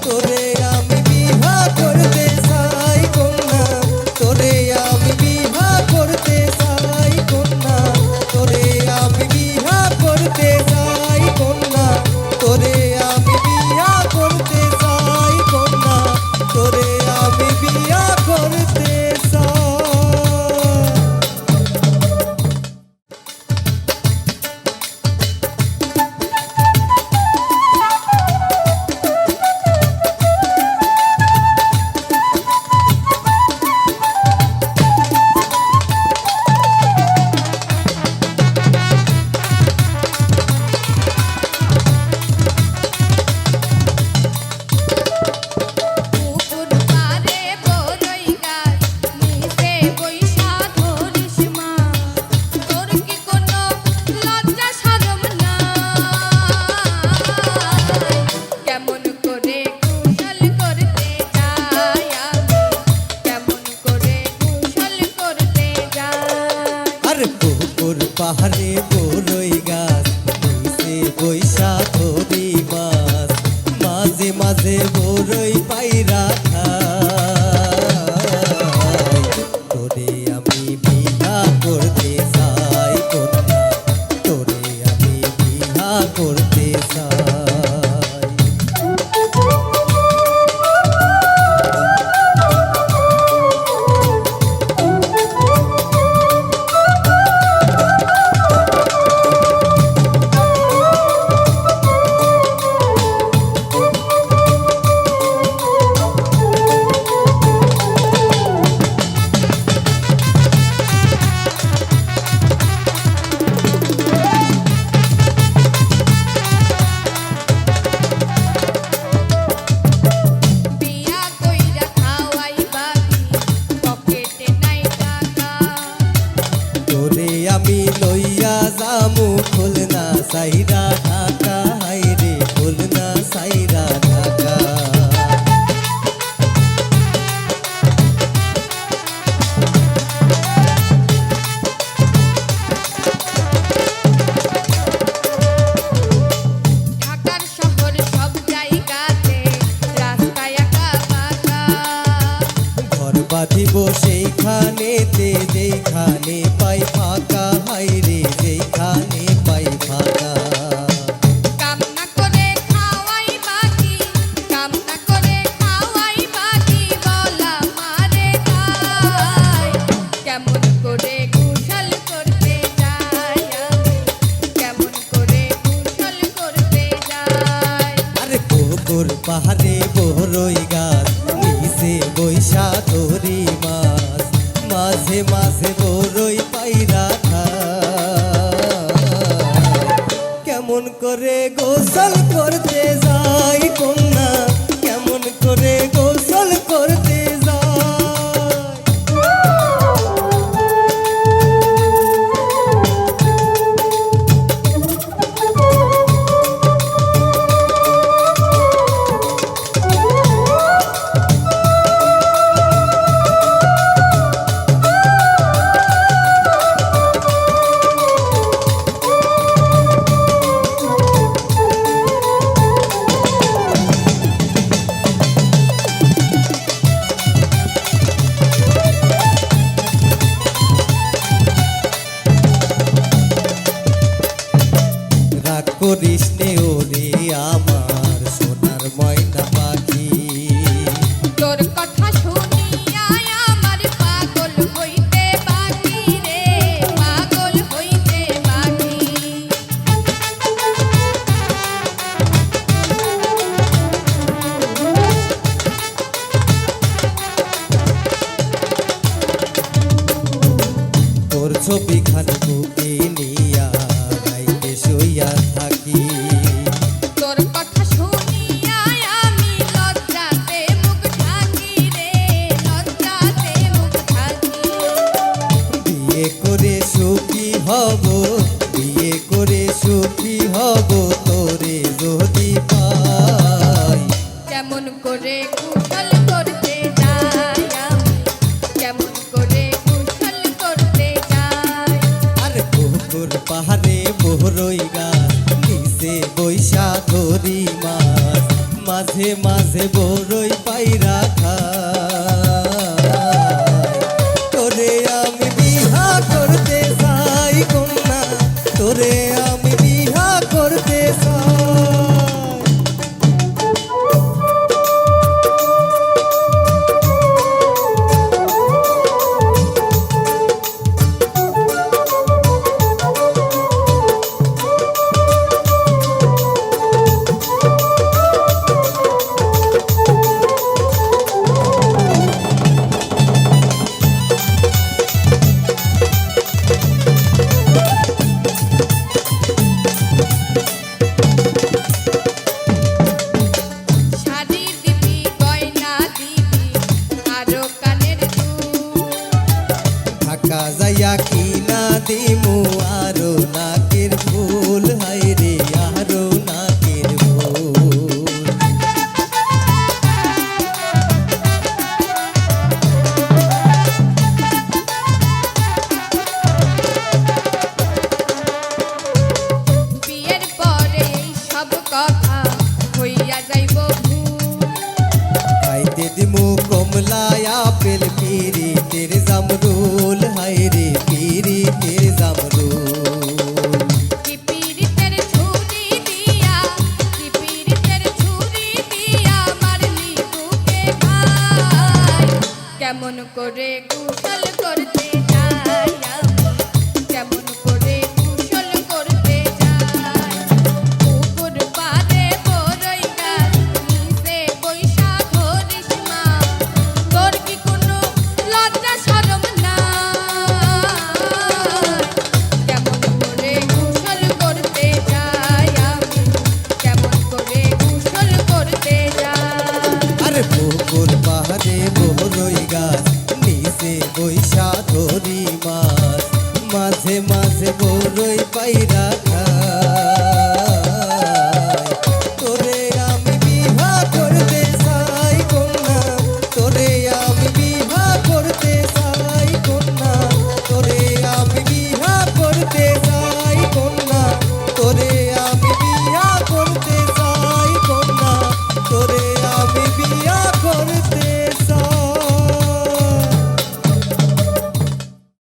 তোরে আমি বিহা করতে চাই কন্যা, তোরে আমি বিহা করতে চাই কন্যা, তোরে আমি বিহা করতে চাই কন্যা, তোরে আমি বিহা করতে চাই কন্যা, তোরে আমি বিহা করতে চাই। পাহাড়ে বড়ই গাছ নিচে বৈশা ধরি মাছ, মাঝে মাঝে বড়ই পাইরা খাই, তোরে আমি বিহা করতে চাই কন্যা, তোরে আমি বিহা করতে চাই। আমি লইয়া যামু খুলনা সাইরা ঢাকা, হাইরে খুলনা সাইরা ঢাকা। ঢাকার শহর সব জায়গাতে রাস্তায় একা বাঁকা, ঘর বাঁধিব সেইখানেতে যেইখানে পাই ফাঁকা, হাইরে যেইখানে পাই ফাঁকা। কামনা করে খাওয়াই বাকি, কামনা করে খাওয়াই বাকি, বলা মারে তাই কেমন করে কুশল করতে যাই আমি, কেমন করে কুশল করতে যাই। আরে পুকুর পাহাড়ে বড়ই গাছ নিচে বৈশা ধরি মাছ, মাঝে মাঝে বড়ই পাইরা খাই, কেমন করে গোসল করতে যাই কন্যা, কেমন করে গোসল করতে যাই। করিস নে ওরে আমার সোনার ময়না পাখি, তোর কথা শুনিয়া আমার পাগল হইতে বাকি রে, পাগল হইতে বাকি। তোর ছবি খান বুকে নিয়া গাইতে শুইয়া থাকি, তোর কথা শুনিয়া আমি লজ্জাতে মুখ ঢাকি রে, লজ্জাতে মুখ ঢাকি। বিয়ে করে সুখী হব, বিয়ে করে সুখী হব তোরে যদি পাই, কেমন করে কুশল করতে যাই আমি, কেমন করে কুশল করতে যাই। আর পুকুর পাহাড়ে বড়ই গাছ নিচে বৈশা ধরি মাছ, মাঝে মাঝে বড়ই পাইরা খাই তোরে আমি বিহা করতে চাই কন্যা তোরে আমি বিহা করতে চাই শাড়ি দিবি গয়না দিবি আরো কানের দুল ঢাকা যাইয়া কিনা দিমু আরো নাকের ফুল হাইরে আরো নাকের ফুল বিয়ের পরে এই সব কথা হইয়া যাইব ভুল খাইতে দিমু কমলা আপেল পিরিতের জামরুল হাইরে পিরিতের জামরুল কি পীড়িতের ছুরি দিয়া কি পীড়িতের ছুরি দিয়া মারলি বুকে ভাই কেমন করে কুশল করতে যাই আমি কেমন করে কুশল করতে যাই পুকুর পাড়ে বড়ই গাছ নিচে বৈশা ধরিস মা তোর কি কোনো লজ্জা শরম নাই কেমন করে কুশল করতে যাই আমি কেমন করে কুশল করতে যাই আরে পুকুর পাহাড়ে বড়ই গাছ নিচে বৈশা ধরি মাছ মাঝে মাঝে বড়ই পাইরা